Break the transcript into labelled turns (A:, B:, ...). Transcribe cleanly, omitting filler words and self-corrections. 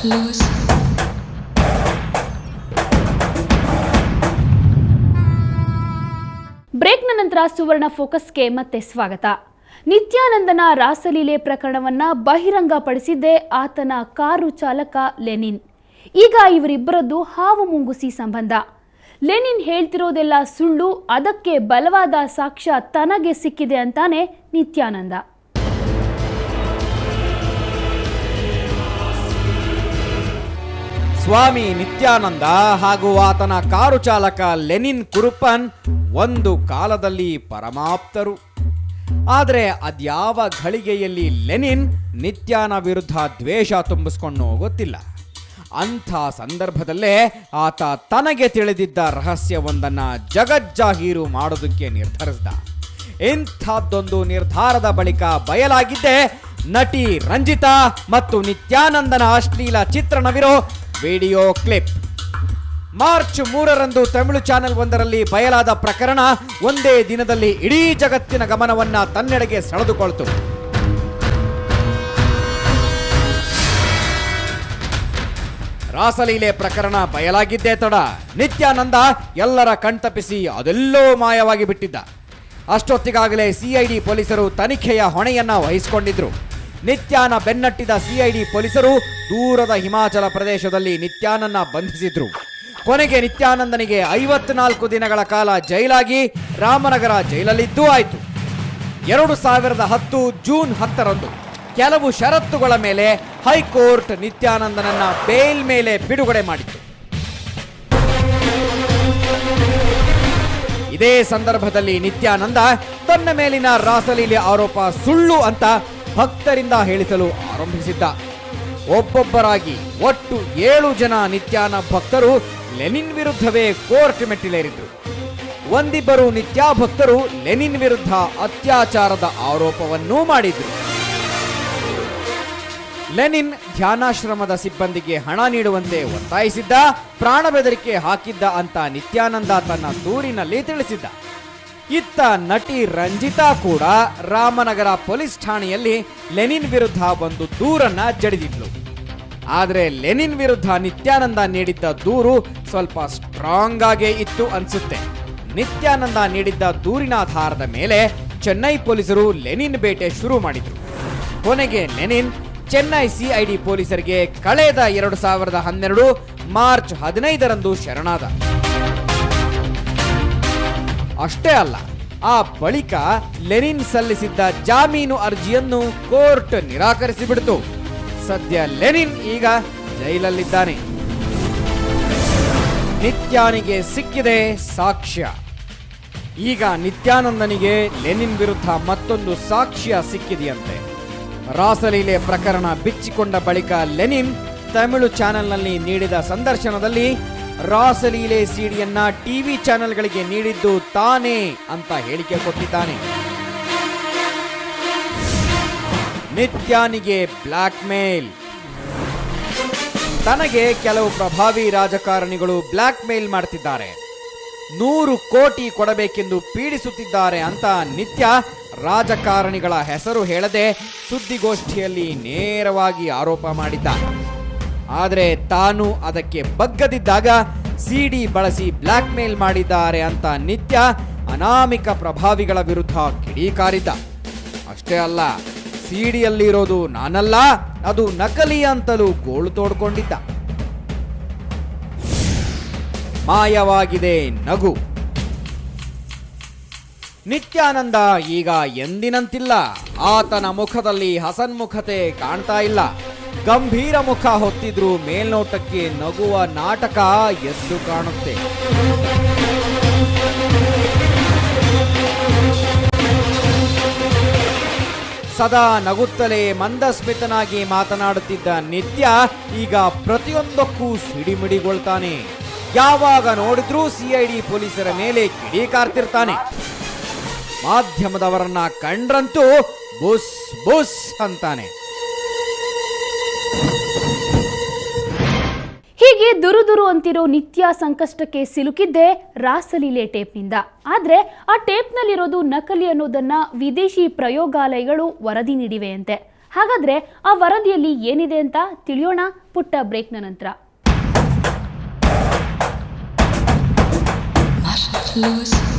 A: Lewis.
B: ಬ್ರೇಕ್ನ ನಂತರ ಸುವರ್ಣ ಫೋಕಸ್ಗೆ ಮತ್ತೆ ಸ್ವಾಗತ. ನಿತ್ಯಾನಂದನ ರಾಸಲೀಲೆ ಪ್ರಕರಣವನ್ನ ಬಹಿರಂಗಪಡಿಸಿದ್ದೇ ಆತನ ಕಾರು ಚಾಲಕ ಲೆನಿನ್. ಈಗ ಇವರಿಬ್ಬರದ್ದು ಹಾವು ಮುಂಗುಸಿ ಸಂಬಂಧ. ಲೆನಿನ್ ಹೇಳ್ತಿರೋದೆಲ್ಲ ಸುಳ್ಳು, ಅದಕ್ಕೆ ಬಲವಾದ ಸಾಕ್ಷ್ಯ ತನಗೆ ಸಿಕ್ಕಿದೆ ಅಂತಾನೆ ನಿತ್ಯಾನಂದ.
C: ಸ್ವಾಮಿ ನಿತ್ಯಾನಂದ ಹಾಗೂ ಆತನ ಕಾರು ಚಾಲಕ ಲೆನಿನ್ ಕುರುಪ್ಪನ್ ಒಂದು ಕಾಲದಲ್ಲಿ ಪರಮಾಪ್ತರು. ಆದರೆ ಅದ್ಯಾವ ಘಳಿಗೆಯಲ್ಲಿ ಲೆನಿನ್ ನಿತ್ಯಾನ ವಿರುದ್ಧ ದ್ವೇಷ ತುಂಬಿಸ್ಕೊಂಡು ಗೊತ್ತಿಲ್ಲ. ಅಂಥ ಸಂದರ್ಭದಲ್ಲೇ ಆತ ತನಗೆ ತಿಳಿದಿದ್ದ ರಹಸ್ಯವೊಂದನ್ನು ಜಗಜ್ಜಾಹೀರು ಮಾಡೋದಕ್ಕೆ ನಿರ್ಧರಿಸಿದ. ಇಂಥದ್ದೊಂದು ನಿರ್ಧಾರದ ಬಳಿಕ ಬಯಲಾಗಿದ್ದೇ ನಟಿ ರಂಜಿತಾ ಮತ್ತು ನಿತ್ಯಾನಂದನ ಅಶ್ಲೀಲ ಚಿತ್ರಣವಿರೋ ವಿಡಿಯೋ ಕ್ಲಿಪ್. ಮಾರ್ಚ್ 3ರಂದು ತಮಿಳು ಚಾನೆಲ್ ಒಂದರಲ್ಲಿ ಬಯಲಾದ ಪ್ರಕರಣ ಒಂದೇ ದಿನದಲ್ಲಿ ಇಡೀ ಜಗತ್ತಿನ ಗಮನವನ್ನ ತನ್ನೆಡೆಗೆ ಸೆಳೆದುಕೊಳ್ತು. ರಾಸಲೀಲೆ ಪ್ರಕರಣ ಬಯಲಾಗಿದ್ದೇ ತಡ ನಿತ್ಯಾನಂದ ಎಲ್ಲರ ಕಣ್ತಪ್ಪಿಸಿ ಅದೆಲ್ಲೋ ಮಾಯವಾಗಿ ಬಿಟ್ಟಿದ್ದ. ಅಷ್ಟೊತ್ತಿಗಾಗಲೇ ಸಿಐಡಿ ಪೊಲೀಸರು ತನಿಖೆಯ ಹೊಣೆಯನ್ನ ವಹಿಸಿಕೊಂಡಿದ್ರು. ನಿತ್ಯಾನ ಬೆನ್ನಟ್ಟಿದ ಸಿಐಡಿ ಪೊಲೀಸರು ದೂರದ ಹಿಮಾಚಲ ಪ್ರದೇಶದಲ್ಲಿ ನಿತ್ಯಾನನ್ನ ಬಂಧಿಸಿದ್ರು. ಕೊನೆಗೆ ನಿತ್ಯಾನಂದನಿಗೆ 54 ದಿನಗಳ ಕಾಲ ಜೈಲಾಗಿ ರಾಮನಗರ ಜೈಲಲ್ಲಿದ್ದೂ ಆಯಿತು. 2010 ಜೂನ್ 10ರಂದು ಕೆಲವು ಷರತ್ತುಗಳ ಮೇಲೆ ಹೈಕೋರ್ಟ್ ನಿತ್ಯಾನಂದನನ್ನ ಬೇಲ್ ಮೇಲೆ ಬಿಡುಗಡೆ ಮಾಡಿತ್ತು. ಇದೇ ಸಂದರ್ಭದಲ್ಲಿ ನಿತ್ಯಾನಂದ ತನ್ನ ಮೇಲಿನ ರಾಸಲೀಲೆ ಆರೋಪ ಸುಳ್ಳು ಅಂತ ಭಕ್ತರಿಂದ ಹೇಳಿಸಲು ಆರಂಭಿಸಿದ್ದ. ಒಬ್ಬೊಬ್ಬರಾಗಿ ಒಟ್ಟು 7 ಜನ ನಿತ್ಯಾನ ಭಕ್ತರು ಲೆನಿನ್ ವಿರುದ್ಧವೇ ಕೋರ್ಟ್ ಮೆಟ್ಟಿಲೇರಿದ್ರು. ಒಂದಿಬ್ಬರು ನಿತ್ಯಾ ಭಕ್ತರು ಲೆನಿನ್ ವಿರುದ್ಧ ಅತ್ಯಾಚಾರದ ಆರೋಪವನ್ನೂ ಮಾಡಿದ್ರು. ಲೆನಿನ್ ಧ್ಯಾನಾಶ್ರಮದ ಸಿಬ್ಬಂದಿಗೆ ಹಣ ನೀಡುವಂತೆ ಒತ್ತಾಯಿಸಿದ್ದ, ಪ್ರಾಣ ಬೆದರಿಕೆ ಹಾಕಿದ್ದ ಅಂತ ನಿತ್ಯಾನಂದ ತನ್ನ ದೂರಿನಲ್ಲಿ ತಿಳಿಸಿದ್ದ. ಇತ್ತ ನಟಿ ರಂಜಿತಾ ಕೂಡ ರಾಮನಗರ ಪೊಲೀಸ್ ಠಾಣೆಯಲ್ಲಿ ಲೆನಿನ್ ವಿರುದ್ಧ ಒಂದು ದೂರನ್ನ ಜಡಿದಿದ್ಲು. ಆದರೆ ಲೆನಿನ್ ವಿರುದ್ಧ ನಿತ್ಯಾನಂದ ನೀಡಿದ್ದ ದೂರು ಸ್ವಲ್ಪ ಸ್ಟ್ರಾಂಗ್ ಆಗೇ ಇತ್ತು ಅನ್ಸುತ್ತೆ. ನಿತ್ಯಾನಂದ ನೀಡಿದ್ದ ದೂರಿನ ಆಧಾರದ ಮೇಲೆ ಚೆನ್ನೈ ಪೊಲೀಸರು ಲೆನಿನ್ ಬೇಟೆ ಶುರು ಮಾಡಿದ್ರು. ಕೊನೆಗೆ ಲೆನಿನ್ ಚೆನ್ನೈ ಸಿಐಡಿ ಪೊಲೀಸರಿಗೆ ಕಳೆದ 2012 ಮಾರ್ಚ್ 15ರಂದು ಶರಣಾದ. ಅಷ್ಟೇ ಅಲ್ಲ, ಆ ಬಳಿಕ ಲೆನಿನ್ ಸಲ್ಲಿಸಿದ್ದ ಜಾಮೀನು ಅರ್ಜಿಯನ್ನು ಕೋರ್ಟ್ ನಿರಾಕರಿಸಿಬಿಡ್ತು. ಸದ್ಯ ಲೆನಿನ್ ಈಗ ಜೈಲಲ್ಲಿದ್ದಾನೆ. ನಿತ್ಯಾನಿಗೆ ಸಿಕ್ಕಿದೆ ಸಾಕ್ಷ್ಯ. ಈಗ ನಿತ್ಯಾನಂದನಿಗೆ ಲೆನಿನ್ ವಿರುದ್ಧ ಮತ್ತೊಂದು ಸಾಕ್ಷ್ಯ ಸಿಕ್ಕಿದೆಯಂತೆ. ರಾಸಲೀಲೆ ಪ್ರಕರಣ ಬಿಚ್ಚಿಕೊಂಡ ಬಳಿಕ ಲೆನಿನ್ ತಮಿಳು ಚಾನೆಲ್ನಲ್ಲಿ ನೀಡಿದ ಸಂದರ್ಶನದಲ್ಲಿ ರಾಸಲೀಲೆ ಸಿಡಿಯನ್ನ ಟಿವಿ ಚಾನೆಲ್ಗಳಿಗೆ ನೀಡಿದ್ದು ತಾನೇ ಅಂತ ಹೇಳಿಕೆ ಕೊಟ್ಟಿದ್ದಾನೆ. ನಿತ್ಯಾನಿಗೆ ಬ್ಲ್ಯಾಕ್ ಮೇಲ್. ತನಗೆ ಕೆಲವು ಪ್ರಭಾವಿ ರಾಜಕಾರಣಿಗಳು ಬ್ಲ್ಯಾಕ್ ಮೇಲ್ ಮಾಡ್ತಿದ್ದಾರೆ, 100 ಕೋಟಿ ಕೊಡಬೇಕೆಂದು ಪೀಡಿಸುತ್ತಿದ್ದಾರೆ ಅಂತ ನಿತ್ಯ ರಾಜಕಾರಣಿಗಳ ಹೆಸರು ಹೇಳದೆ ಸುದ್ದಿಗೋಷ್ಠಿಯಲ್ಲಿ ನೇರವಾಗಿ ಆರೋಪ ಮಾಡಿದ್ದ. ಆದರೆ ತಾನು ಅದಕ್ಕೆ ಬಗ್ಗದಿದ್ದಾಗ ಸಿಡಿ ಬಳಸಿ ಬ್ಲ್ಯಾಕ್ ಮೇಲ್ ಮಾಡಿದ್ದಾರೆ ಅಂತ ನಿತ್ಯ ಅನಾಮಿಕ ಪ್ರಭಾವಿಗಳ ವಿರುದ್ಧ ಕಿಡಿಕಾರಿದ್ದ. ಅಷ್ಟೇ ಅಲ್ಲ, ಸಿಡಿಯಲ್ಲಿರೋದು ನಾನಲ್ಲ, ಅದು ನಕಲಿ ಅಂತಲೂ ಗೋಳು ತೋಡ್ಕೊಂಡಿದ್ದ. ಮಾಯವಾಗಿದೆ ನಗು. ನಿತ್ಯಾನಂದ ಈಗ ಎಂದಿನಂತಿಲ್ಲ. ಆತನ ಮುಖದಲ್ಲಿ ಹಸನ್ಮುಖತೆ ಕಾಣ್ತಾ ಇಲ್ಲ. ಗಂಭೀರ ಮುಖ ಹೊತ್ತಿದ್ರೂ ಮೇಲ್ನೋಟಕ್ಕೆ ನಗುವ ನಾಟಕ ಎದ್ದು ಕಾಣುತ್ತೆ. ಸದಾ ನಗುತ್ತಲೇ ಮಂದಸ್ಮಿತನಾಗಿ ಮಾತನಾಡುತ್ತಿದ್ದ ನಿತ್ಯ ಈಗ ಪ್ರತಿಯೊಂದಕ್ಕೂ ಸಿಡಿಮಿಡಿಗೊಳ್ತಾನೆ. ಯಾವಾಗ ನೋಡಿದ್ರೂ ಸಿಐಡಿ ಪೊಲೀಸರ ಮೇಲೆ ಕಿಡಿಕಾರ್ತಿರ್ತಾನೆ. ಮಾಧ್ಯಮದವರನ್ನ ಕಂಡ್ರಂತೂ ಬುಸ್ ಬುಸ್ ಅಂತಾನೆ.
B: ಹೀಗೆ ದುರು ಅಂತಿರೋ ನಿತ್ಯ ಸಂಕಷ್ಟಕ್ಕೆ ಸಿಲುಕಿದ್ದೇ ರಾಸಲೀಲೆ ಟೇಪ್ನಿಂದ. ಆದರೆ ಆ ಟೇಪ್ನಲ್ಲಿರೋದು ನಕಲಿ ಅನ್ನೋದನ್ನ ವಿದೇಶಿ ಪ್ರಯೋಗಾಲಯಗಳು ವರದಿ ನೀಡಿವೆಯಂತೆ. ಹಾಗಾದ್ರೆ ಆ ವರದಿಯಲ್ಲಿ ಏನಿದೆ ಅಂತ ತಿಳಿಯೋಣ ಪುಟ್ಟ ಬ್ರೇಕ್ನ ನಂತರ.
A: Lose